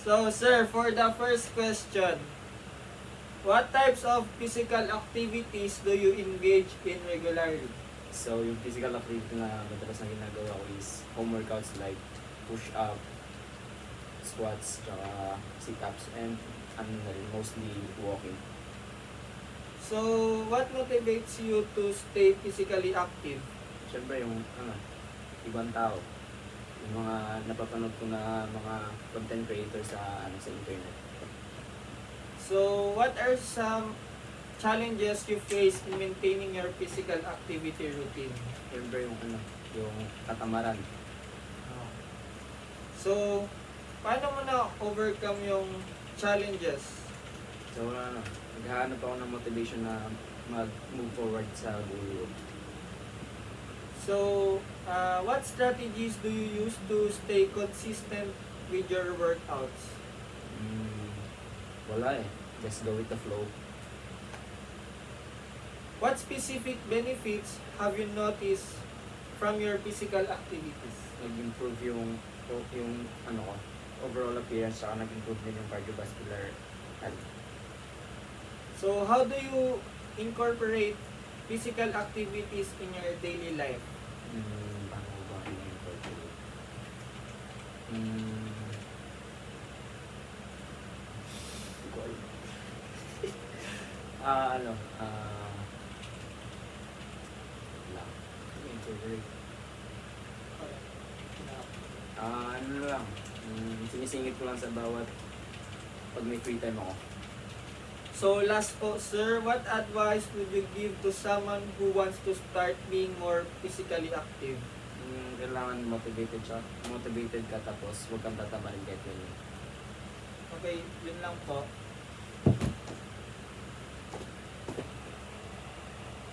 So, sir, for the first question, what types of physical activities do you engage in regularly? So, yung physical activity na madalas na ginagawa ko is home workouts like push-up, squats, tsaka sit-ups, and ano na rin, mostly walking. So, what motivates you to stay physically active? Siyempre yung ibang tao, yung mga napapanood ko na mga content creators sa internet. So, what are some challenges you face in maintaining your physical activity routine? Siyempre yung katamaran. So, paano mo na overcome yung challenges? So naghahanap ako ng motivation na mag-move forward sa buhay ko. So, what strategies do you use to stay consistent with your workouts? Wala eh. Just go with the flow. What specific benefits have you noticed from your physical activities? Nag-improve yung overall appearance, saka nag-improve din yung cardiovascular health. So, how do you incorporate physical activities in your daily life? Paano ko ba i-incorporate? Hindi ko alam. Wala. I-incorporate. Ano lang, sinisingit ko lang sa bawat pag may free time ako. So, last po, sir, what advice would you give to someone who wants to start being more physically active? Kailangan motivated ka, tapos huwag kang tatamarin kahit ganyan. Okay, yun lang po.